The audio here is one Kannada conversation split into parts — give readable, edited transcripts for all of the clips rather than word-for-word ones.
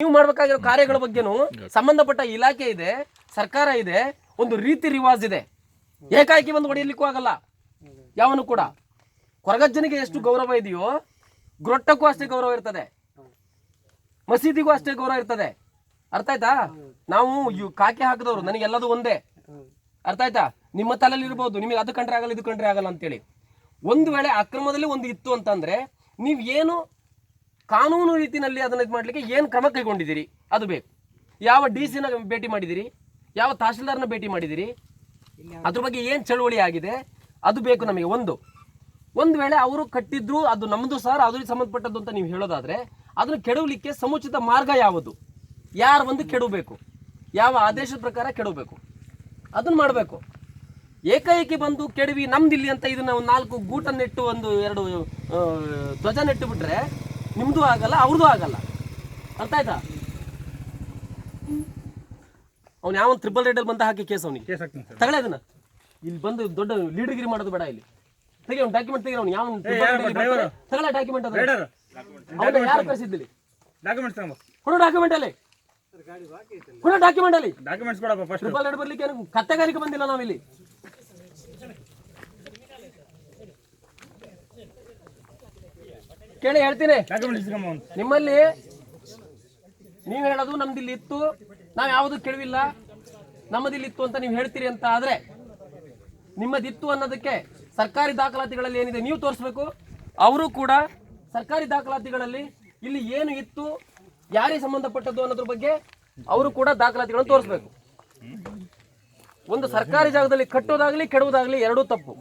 ನೀವು ಮಾಡ್ಬೇಕಾಗಿರೋ ಕಾರ್ಯಗಳ ಬಗ್ಗೆನೂ ಸಂಬಂಧಪಟ್ಟ ಇಲಾಖೆ ಇದೆ, ಸರ್ಕಾರ ಇದೆ, ಒಂದು ರೀತಿ ರಿವಾಜ್ ಇದೆ. ಏಕಾಏಕಿ ಬಂದು ಹೊಡೆಯಲಿಕ್ಕೂ ಆಗಲ್ಲ. ಯಾವನು ಕೂಡ ಕೊರಗಜ್ಜನಿಗೆ ಎಷ್ಟು ಗೌರವ ಇದೆಯೋ ಗ್ರೊಟ್ಟಕ್ಕೂ ಅಷ್ಟೇ ಗೌರವ ಇರ್ತದೆ, ಮಸೀದಿಗೂ ಅಷ್ಟೇ ಗೌರವ ಇರ್ತದೆ. ಅರ್ಥ ಆಯ್ತಾ? ನಾವು ಕಾಕಿ ಹಾಕಿದವರು ನನಗೆಲ್ಲದು ಒಂದೇ. ಅರ್ಥ ಆಯ್ತಾ? ನಿಮ್ಮ ತಲೆಯಲ್ಲಿ ಇರ್ಬೋದು ನಿಮಗೆ ಅದು ಕಂಡ್ರೆ ಆಗಲ್ಲ ಇದು ಕಂಡ್ರೆ ಆಗಲ್ಲ ಅಂತೇಳಿ. ಒಂದು ವೇಳೆ ಅಕ್ರಮದಲ್ಲಿ ಒಂದು ಇತ್ತು ಅಂತಂದ್ರೆ ನೀವು ಏನು ಕಾನೂನು ರೀತಿಯಲ್ಲಿ ಅದನ್ನ ಇದು ಮಾಡ್ಲಿಕ್ಕೆ ಏನು ಕ್ರಮ ಕೈಗೊಂಡಿದ್ದೀರಿ ಅದು ಬೇಕು. ಯಾವ DC ನ ಭೇಟಿ ಮಾಡಿದಿರಿ, ಯಾವ ತಹಶೀಲ್ದಾರ್ನ ಭೇಟಿ ಮಾಡಿದಿರಿ, ಅದ್ರ ಬಗ್ಗೆ ಏನು ಚಳುವಳಿ ಆಗಿದೆ ಅದು ಬೇಕು ನಮಗೆ. ಒಂದು ವೇಳೆ ಅವರು ಕಟ್ಟಿದ್ರು ಅದು ನಮ್ಮದು ಸರ್ ಅದ್ರಿಗೆ ಸಂಬಂಧಪಟ್ಟದ್ದು ಅಂತ ನೀವು ಹೇಳೋದಾದ್ರೆ ಅದನ್ನು ಕೆಡವಲಿಕ್ಕೆ ಸಮುಚಿತ ಮಾರ್ಗ ಯಾವುದು, ಯಾರು ಬಂದು ಕೆಡಬೇಕು, ಯಾವ ಆದೇಶದ ಪ್ರಕಾರ ಕೆಡಬೇಕು ಅದನ್ನ ಮಾಡಬೇಕು. ಏಕಾಏಕಿ ಬಂದು ಕೆಡವಿ ನಮ್ದಿಲ್ಲಿ ಅಂತ ಇದನ್ನ ಒಂದು 4 ಗೂಟನ್ನು ನೆಟ್ಟು 1-2 ಧ್ವಜ ನೆಟ್ಟು ಬಿಟ್ರೆ ನಿಮ್ದು ಆಗಲ್ಲ ಅವ್ರದ್ದು ಆಗಲ್ಲ. ಅರ್ಥ ಆಯ್ತಾ? ಅವ್ನು ಯಾವ ಟ್ರಿಪಲ್ ರೇಟಲ್ಲಿ ಬಂದ ಹಾಕಿ ಕೇಸ್ ಅವನಿಗೆ ತಗೊಳ್ಳೆ. ಅದನ್ನ ಇಲ್ಲಿ ಬಂದು ದೊಡ್ಡ ಲೀಡರ್ಗಿರಿ ಮಾಡೋದು ಬೇಡ. ಇಲ್ಲಿ ತೆಗಿ ಅವ್ನು ಡಾಕ್ಯುಮೆಂಟ್ ತೆಗಿ. ಅವ್ನು ಯಾವ ತಗೊಳ್ಳೆ ಡಾಕ್ಯುಮೆಂಟ್ ಅದ ಅವನ್ನ ಯಾರು ಕಳಿಸಿದ್ದಿಲ್ಲ ಕೊಡು ಡಾಕ್ಯುಮೆಂಟ್ ಅಲ್ಲಿ ಕೊಡು ಡಾಕ್ಯುಮೆಂಟ್ ಅಲ್ಲಿ ಟ್ರಿಪಲ್ ರೇಟ್ ಬರ್ಲಿಕ್ಕೆ ಕತ್ತೆಗಾರಿಕೆ ಬಂದಿಲ್ಲ ನಾವಿಲ್ಲಿ. ಕೇಳಿ ಹೇಳ್ತೀನಿ, ನಿಮ್ಮಲ್ಲಿ ನೀವು ಹೇಳೋದು ನಮ್ದಿಲ್ಲಿ ಇತ್ತು ನಾವ್ ಯಾವುದು ಕೇಳಿಲ್ಲ ನಮ್ಮದಿಲ್ಲಿ ಇತ್ತು ಅಂತ ನೀವು ಹೇಳ್ತೀರಿ ಅಂತ ಆದ್ರೆ ನಿಮ್ಮದಿತ್ತು ಅನ್ನೋದಕ್ಕೆ ಸರ್ಕಾರಿ ದಾಖಲಾತಿಗಳಲ್ಲಿ ಏನಿದೆ ನೀವು ತೋರಿಸ್ಬೇಕು. ಅವರು ಕೂಡ ಸರ್ಕಾರಿ ದಾಖಲಾತಿಗಳಲ್ಲಿ ಇಲ್ಲಿ ಏನು ಇತ್ತು ಯಾರಿಗೆ ಸಂಬಂಧಪಟ್ಟದ್ದು ಅನ್ನೋದ್ರ ಬಗ್ಗೆ ಅವರು ಕೂಡ ದಾಖಲಾತಿಗಳನ್ನು ತೋರಿಸ್ಬೇಕು. ಒಂದು ಸರ್ಕಾರಿ ಜಾಗದಲ್ಲಿ ಕಟ್ಟೋದಾಗ್ಲಿ ಕೆಡುವುದಾಗ್ಲಿ ಎರಡೂ ತಪ್ಪು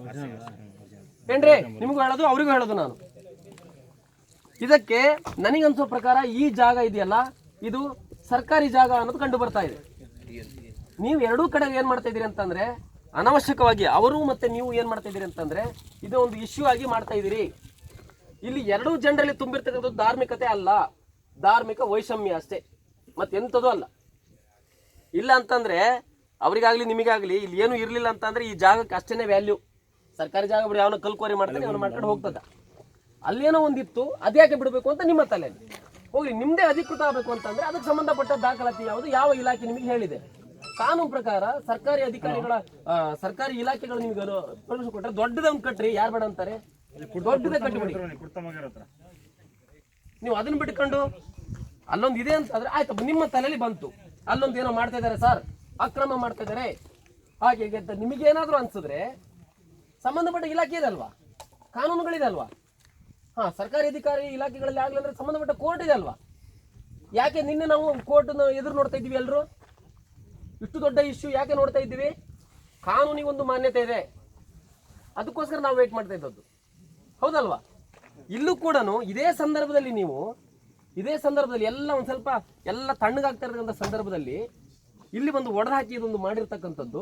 ಏನ್ರಿ? ನಿಮಗೂ ಹೇಳೋದು ಅವರಿಗೂ ಹೇಳೋದು ನಾನು. ಇದಕ್ಕೆ ನನಗನ್ಸೋ ಪ್ರಕಾರ ಈ ಜಾಗ ಇದೆಯಲ್ಲ ಇದು ಸರ್ಕಾರಿ ಜಾಗ ಅನ್ನೋದು ಕಂಡು ಬರ್ತಾ ಇದೆ. ನೀವು ಎರಡೂ ಕಡೆ ಏನ್ ಮಾಡ್ತಾ ಇದೀರಿ ಅಂತಂದ್ರೆ ಅನವಶ್ಯಕವಾಗಿ ಅವರು ಮತ್ತೆ ನೀವು ಏನ್ ಮಾಡ್ತಾ ಇದೀರಿ ಅಂತಂದ್ರೆ ಇದು ಒಂದು ಇಶ್ಯೂ ಆಗಿ ಮಾಡ್ತಾ ಇದೀರಿ. ಇಲ್ಲಿ ಎರಡೂ ಜನರಲ್ಲಿ ತುಂಬಿರ್ತಕ್ಕಂಥದ್ದು ಧಾರ್ಮಿಕತೆ ಅಲ್ಲ, ಧಾರ್ಮಿಕ ವೈಷಮ್ಯ ಅಷ್ಟೇ, ಮತ್ತೆಂಥದ್ದು ಅಲ್ಲ. ಇಲ್ಲ ಅಂತಂದ್ರೆ ಅವರಿಗಾಗ್ಲಿ ನಿಮಗಾಗ್ಲಿ ಇಲ್ಲಿ ಏನು ಇರ್ಲಿಲ್ಲ ಅಂತಂದ್ರೆ ಈ ಜಾಗಕ್ಕೆ ಅಷ್ಟೇನೆ ವ್ಯಾಲ್ಯೂ. ಸರ್ಕಾರಿ ಜಾಗ ಬಿಡಿ ಅವನ ಕಲ್ಕೋರಿ ಮಾಡ್ತಾನೆ ಅವನು ಮಾಡ್ಕೊಂಡು ಹೋಗ್ತದ. ಅಲ್ಲೇನೋ ಒಂದಿತ್ತು ಅದ್ಯಾಕೆ ಬಿಡಬೇಕು ಅಂತ ನಿಮ್ಮ ತಲೆಯಲ್ಲಿ ಹೋಗ್ಲಿ. ನಿಮ್ದೇ ಅಧಿಕೃತ ಆಗಬೇಕು ಅಂತಂದ್ರೆ ಅದಕ್ಕೆ ಸಂಬಂಧಪಟ್ಟ ದಾಖಲಾತಿ ಯಾವುದು, ಯಾವ ಇಲಾಖೆ ನಿಮಗೆ ಹೇಳಿದೆ. ಕಾನೂನು ಪ್ರಕಾರ ಸರ್ಕಾರಿ ಅಧಿಕಾರಿಗಳ ಸರ್ಕಾರಿ ಇಲಾಖೆಗಳು ನಿಮ್ಗೆ ಪರ್ಮಿಷನ್ ಕೊಟ್ಟರೆ ದೊಡ್ಡದೊಂದು ಕಟ್ರಿ, ಯಾರು ಬೇಡ ಅಂತಾರೆ? ದೊಡ್ಡದೇ ಕಟ್ಟಿಬಿಡಿ. ನೀವು ಅದನ್ನ ಬಿಟ್ಕೊಂಡು ಅಲ್ಲೊಂದು ಇದೆ ಅಂತ ಆದ್ರೆ ಆಯ್ತು, ನಿಮ್ಮ ತಲೆಯಲ್ಲಿ ಬಂತು ಅಲ್ಲೊಂದು ಏನೋ ಮಾಡ್ತಾ ಇದಾರೆ ಸರ್, ಅಕ್ರಮ ಮಾಡ್ತಾ ಇದಾರೆ ಹಾಗೆ ಅಂತ ನಿಮಗೇನಾದ್ರೂ ಅನ್ಸಿದ್ರೆ ಸಂಬಂಧಪಟ್ಟ ಇಲಾಖೆ ಇದೆ ಅಲ್ವಾ, ಕಾನೂನುಗಳಿದೆ ಅಲ್ವಾ. ಸರ್ಕಾರಿ ಅಧಿಕಾರಿ ಇಲಾಖೆಗಳಲ್ಲಿ ಆಗ್ಲಿ ಅಂದ್ರೆ ಸಂಬಂಧಪಟ್ಟ ಕೋರ್ಟ್ ಇದೆ ಅಲ್ವಾ. ಯಾಕೆ ನಿನ್ನೆ ನಾವು ಕೋರ್ಟ್ ಎದುರು ನೋಡ್ತಾ ಇದ್ದೀವಿ ಎಲ್ಲರೂ? ಇಷ್ಟು ದೊಡ್ಡ ಇಶ್ಯೂ ಯಾಕೆ ನೋಡ್ತಾ ಇದ್ದೀವಿ? ಕಾನೂನಿಗೆ ಒಂದು ಮಾನ್ಯತೆ ಇದೆ, ಅದಕ್ಕೋಸ್ಕರ ನಾವು ವೇಟ್ ಮಾಡ್ತಾ ಇದ್ದದ್ದು, ಹೌದಲ್ವಾ? ಇಲ್ಲೂ ಕೂಡ ಇದೇ ಸಂದರ್ಭದಲ್ಲಿ ನೀವು ಎಲ್ಲ ಒಂದ್ ಸ್ವಲ್ಪ ಎಲ್ಲ ತಣ್ಣಗಾಗ್ತಾ ಇರ್ತಕ್ಕಂಥ ಸಂದರ್ಭದಲ್ಲಿ ಇಲ್ಲಿ ಬಂದು ಒಡೆದು ಹಾಕಿ ಇದೊಂದು ಮಾಡಿರ್ತಕ್ಕಂಥದ್ದು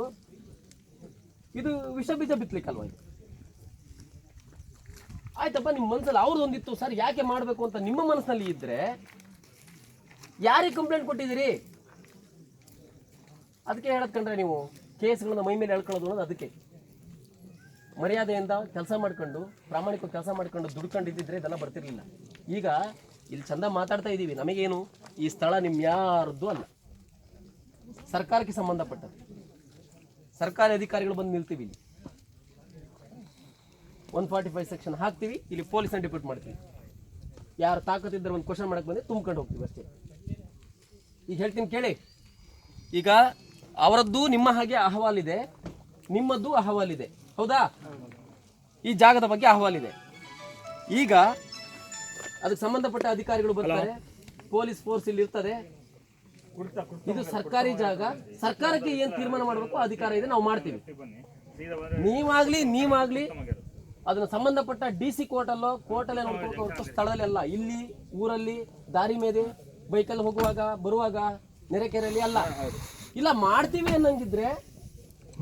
ಇದು ವಿಷ ಬೀಜ ಬಿತ್ತಲಿಕ್ಕಲ್ವಾ ಇದು? ಆಯ್ತಪ್ಪ, ನಿಮ್ಮ ಮನಸ್ಸಲ್ಲಿ ಅವ್ರದ್ದೊಂದಿತ್ತು ಸರ್ ಯಾಕೆ ಮಾಡಬೇಕು ಅಂತ ನಿಮ್ಮ ಮನಸ್ಸಿನಲ್ಲಿ ಇದ್ರೆ ಯಾರಿಗೆ ಕಂಪ್ಲೇಂಟ್ ಕೊಟ್ಟಿದ್ದೀರಿ? ಅದಕ್ಕೆ ಹೇಳದ್ ಕಂಡ್ರೆ ನೀವು ಕೇಸ್ಗಳನ್ನ ಮೈ ಮೇಲೆ ಹೇಳ್ಕೊಳ್ಳೋದು ಅನ್ನೋದು ಅದಕ್ಕೆ. ಮರ್ಯಾದೆಯಿಂದ ಕೆಲಸ ಮಾಡ್ಕೊಂಡು ಪ್ರಾಮಾಣಿಕ ಕೆಲಸ ಮಾಡ್ಕೊಂಡು ದುಡ್ಕೊಂಡಿದ್ದಿದ್ರೆ ಇದೆಲ್ಲ ಬರ್ತಿರ್ಲಿಲ್ಲ. ಈಗ ಇಲ್ಲಿ ಚಂದ ಮಾತಾಡ್ತಾ ಇದ್ದೀವಿ, ನಮಗೇನು ಈ ಸ್ಥಳ ನಿಮ್ ಯಾರದ್ದು ಅಲ್ಲ, ಸರ್ಕಾರಕ್ಕೆ ಸಂಬಂಧಪಟ್ಟದ್ದು. ಸರ್ಕಾರಿ ಅಧಿಕಾರಿಗಳು ಬಂದು ನಿಲ್ತೀವಿ, ಇಲ್ಲಿ 145 ಸೆಕ್ಷನ್ ಹಾಕ್ತೀವಿ, ಇಲ್ಲಿ ಪೊಲೀಸನ್ನ ಡಿಪ್ಯೂಟ್ ಮಾಡ್ತೀವಿ. ಯಾರು ತಾಕತ್ತಿದ್ರೆ ಒಂದು ಕ್ವಶನ್ ಮಾಡಕ್ಕೆ ಬಂದ್ರೆ ತುಂಬ್ಕೊಂಡು ಹೋಗ್ತೀವಿ ಅಷ್ಟೇ. ಈಗ ಹೇಳ್ತೀನಿ ಕೇಳಿ, ಈಗ ಅವರದ್ದು ನಿಮ್ಮ ಹಾಗೆ ಅಹವಾಲಿದೆ, ನಿಮ್ಮದ್ದು ಅಹವಾಲಿದೆ, ಹೌದಾ? ಈ ಜಾಗದ ಬಗ್ಗೆ ಅಹವಾಲಿದೆ. ಈಗ ಅದಕ್ಕೆ ಸಂಬಂಧಪಟ್ಟ ಅಧಿಕಾರಿಗಳು ಬರ್ತಾರೆ, ಪೊಲೀಸ್ ಫೋರ್ಸ್ ಇಲ್ಲಿ ಇರ್ತದೆ. ಇದು ಸರ್ಕಾರಿ ಜಾಗ, ಸರ್ಕಾರಕ್ಕೆ ಏನ್ ತೀರ್ಮಾನ ಮಾಡಬೇಕು ಅಧಿಕಾರ ಇದೆ, ನಾವು ಮಾಡ್ತೀವಿ. ನೀವಾಗ್ಲಿ ಅದನ್ನ ಸಂಬಂಧಪಟ್ಟ DC ಕೋರ್ಟಲ್ಲೇ ನೋಡ್ಕೊಂಡು ಹೊರತು ಸ್ಥಳದಲ್ಲಿ ಅಲ್ಲ. ಇಲ್ಲಿ ಊರಲ್ಲಿ ದಾರಿ ಮೇಲೆ ಬೈಕಲ್ಲಿ ಹೋಗುವಾಗ ಬರುವಾಗ ನೆರೆಕೆರೆಯಲ್ಲಿ ಅಲ್ಲ. ಇಲ್ಲ ಮಾಡ್ತೀವಿ ಅನ್ನಂಗಿದ್ರೆ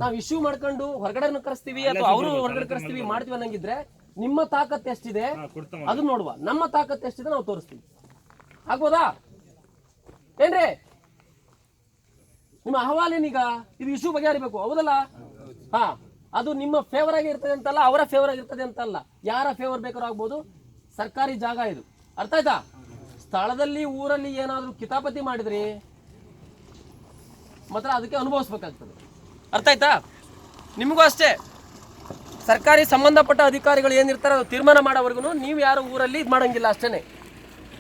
ನಾವು ಇಶ್ಯೂ ಮಾಡ್ಕೊಂಡು ಹೊರಗಡೆ ಕರೆಸ್ತೀವಿ ಅಥವಾ ಅವರು ಹೊರಗಡೆ ಕರೆಸ್ತೀವಿ ಮಾಡ್ತೀವಿ ಅನ್ನಂಗಿದ್ರೆ ನಿಮ್ಮ ತಾಕತ್ ಎಷ್ಟಿದೆ ಅದನ್ನ ನೋಡುವ, ನಮ್ಮ ತಾಕತ್ ಎಷ್ಟಿದೆ ನಾವು ತೋರಿಸ್ತೀವಿ. ಆಗ್ಬೋದಾ ಏನ್ರಿ? ನಿಮ್ಮ ಅಹವಾಲೇನೀಗ ಇದು ಇಶ್ಯೂ ಬಗೆಹರಿಬೇಕು, ಹೌದಲ್ಲ? ಅದು ನಿಮ್ಮ ಫೇವರ್ ಆಗಿ ಇರ್ತದೆ ಅಂತಲ್ಲ, ಅವರ ಫೇವರ್ ಆಗಿರ್ತದೆ ಅಂತಲ್ಲ, ಯಾರ ಫೇವರ್ ಬೇಕಾದ್ರೂ ಆಗ್ಬೋದು. ಸರ್ಕಾರಿ ಜಾಗ ಇದು, ಅರ್ಥ ಆಯ್ತಾ? ಸ್ಥಳದಲ್ಲಿ ಊರಲ್ಲಿ ಏನಾದರೂ ಕಿತಾಪತಿ ಮಾಡಿದ್ರಿ ಮಾತ್ರ ಅದಕ್ಕೆ ಅನುಭವಿಸ್ಬೇಕಾಗ್ತದೆ. ಅರ್ಥ ಆಯ್ತಾ? ನಿಮಗೂ ಅಷ್ಟೇ, ಸರ್ಕಾರಿ ಸಂಬಂಧಪಟ್ಟ ಅಧಿಕಾರಿಗಳು ಏನಿರ್ತಾರೆ ಅದು ತೀರ್ಮಾನ ಮಾಡೋವರೆಗೂ ನೀವು ಯಾರು ಊರಲ್ಲಿ ಇದು ಮಾಡೋಂಗಿಲ್ಲ ಅಷ್ಟೇ.